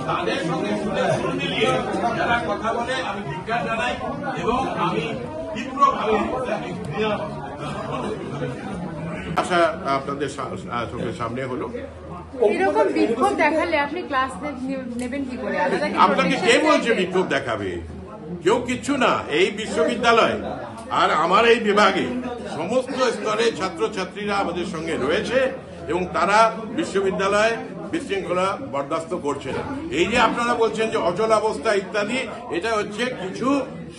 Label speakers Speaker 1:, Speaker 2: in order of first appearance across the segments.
Speaker 1: তাদের সঙ্গে সুর মিলিয়ে যারা কথা বলে আমি ধিক্কার জানাই এবং আমি তীব্রভাবে আশা আপনাদের চোখের সামনে হলো।
Speaker 2: এরকম বিক্ষোভ দেখালে আপনি ক্লাস নেবেন কি করে?
Speaker 1: আপনাকে কে বলছে বিক্ষোভ দেখাবে? কেউ কিচ্ছু না। এই বিশ্ববিদ্যালয় আর আমার এই বিভাগে সমস্ত স্তরে ছাত্রছাত্রীরা আমাদের সঙ্গে রয়েছে এবং তারা বিশ্ববিদ্যালয়ে বিশৃঙ্খলা বরদাস্ত করছে না। এই যে আপনারা বলছেন যে অচল অবস্থা ইত্যাদি, এটা হচ্ছে কিছু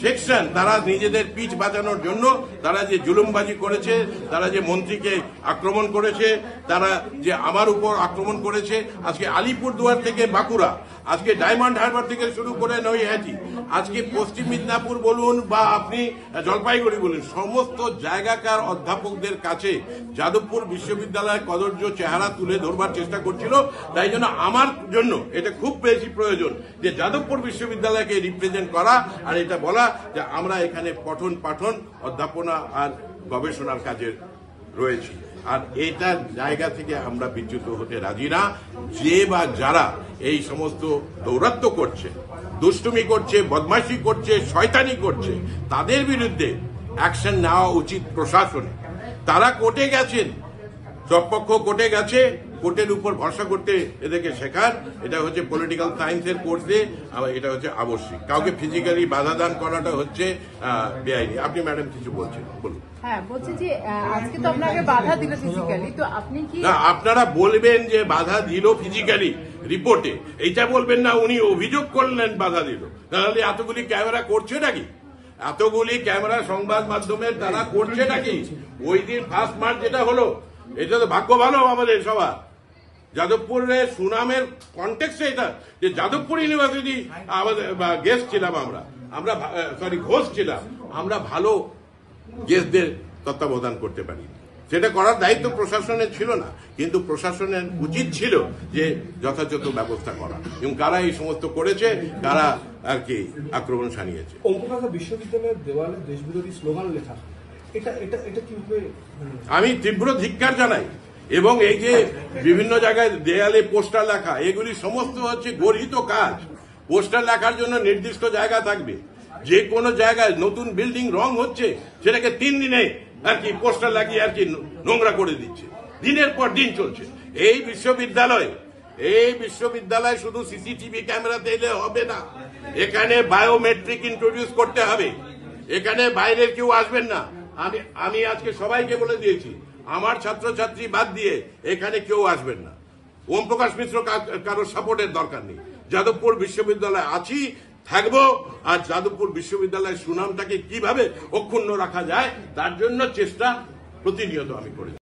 Speaker 1: সেকশন তারা নিজেদের পিচ বাঁচানোর জন্য তারা যে জুলুমবাজি করেছে, তারা যে মন্ত্রীকে আক্রমণ করেছে, তারা যে আমার উপর আক্রমণ করেছে, আজকে আলিপুরদুয়ার থেকে বাঁকুড়া, আজকে ডায়মন্ড হারবার থেকে শুরু করে নৈহাটি, আজকে পশ্চিম মিদনাপুর বলুন বা আপনি জলপাইগুড়ি বলুন, সমস্ত জায়গাকার অধ্যাপকদের কাছে যাদবপুর বিশ্ববিদ্যালয়ের কদর্য চেহারা তুলে ধরবার চেষ্টা করছিল। তাই জন্য আমার জন্য এটা খুব বেশি প্রয়োজন যে যাদবপুর বিশ্ববিদ্যালয়কে রিপ্রেজেন্ট করা আর এটা বলা যে আমরা এখানে পঠন পাঠন অধ্যাপনা আর গবেষণার কাজে রয়েছি। আর এটা জায়গা থেকে আমরা বিচ্যুত হতে রাজি না। যে বা যারা এই সমস্ত দৌরাত্ম্য করছে, দুষ্টুমি করছে, বদমাইশি করছে, শয়তানি করছে, তাদের বিরুদ্ধে অ্যাকশন নেওয়া উচিত প্রশাসনে। তারা কোর্টে গেছেন, সব পক্ষ কোর্টে গেছে, কোর্টের উপর ভরসা করতে এদেরকে শেখার। এটা হচ্ছে পলিটিক্যাল সায়েন্সের কোর্সে, এটা হচ্ছে আবশ্যিক। কাউকে ফিজিক্যালি বাধা দান করাটা হচ্ছে বেআইনি। আপনি ম্যাডাম কিছু বলছেন, বলুন।
Speaker 2: হ্যাঁ, বলছি যে আজকে তো আপনাকে বাধা দিল ফিজিক্যালি, তো আপনি কি
Speaker 1: না আপনারা বলবেন যে বাধা দিল ফিজিক্যালি রিপোর্টে, এইটা বলবেন না উনি অভিযোগ করলেন বাধা দিল। তাহলে এতগুলি ক্যামেরা করছে নাকি? এতগুলি ক্যামেরা সংবাদ মাধ্যমের তারা করছে নাকি? ওই দিন 1 মার্চ যেটা হলো, এটা তো ভাগ্য ভালো আমাদের সবার। যাদবপুরের সুনামের কনটেক্সটে এটা যে যাদবপুর ইউনিভার্সিটি আমাদের গেস্ট ছিলাম, আমরা ঘোষ ছিলাম, আমরা ভালো গেস্টদের তত্ত্বাবধান করতে পারি। সেটা করার দায়িত্ব প্রশাসনের ছিল না, কিন্তু প্রশাসনের উচিত ছিল যে যথাযথ ব্যবস্থা করা। এবং কারা এই সমস্ত করেছে, কারা আর কি আক্রমণ সানিয়েছে।
Speaker 3: কলকাতা বিশ্ববিদ্যালয়ের দেওয়ালে দেশবিরোধী স্লোগান লেখা, এটা কি
Speaker 1: আমি তীব্র ধিক্কার জানাই। এবং এই যে বিভিন্ন জায়গায় দেয়ালে পোস্টার লেখা, এগুলি সমস্ত হচ্ছে গর্হিত কাজ। পোস্টার লেখার জন্য নির্দিষ্ট জায়গা থাকবে। যে কোনো জায়গায় নতুন বিল্ডিং রং হচ্ছে, সেটাকে 3 দিনে আর কি পোস্টার লাগিয়ে আর কি নোংরা করে দিচ্ছে, দিনের পর দিন চলছে। এই বিশ্ববিদ্যালয় শুধু সিসিটিভি ক্যামেরাতে এলে হবে না, এখানে বায়োমেট্রিক ইন্ট্রোডিউস করতে হবে। এখানে বাইরের কেউ আসবেন না। আমি আজকে সবাইকে বলে দিয়েছি, আমার ছাত্রছাত্রী বাদ দিয়ে এখানে কেউ আসবেন না। ওম প্রকাশ মিশ্র কারোর সাপোর্টের দরকার নেই। যাদবপুর বিশ্ববিদ্যালয়ে আছি, থাকবো। আর যাদবপুর বিশ্ববিদ্যালয়ের সুনামটাকে কিভাবে অক্ষুণ্ণ রাখা যায় তার জন্য চেষ্টা প্রতিনিয়ত আমি করি।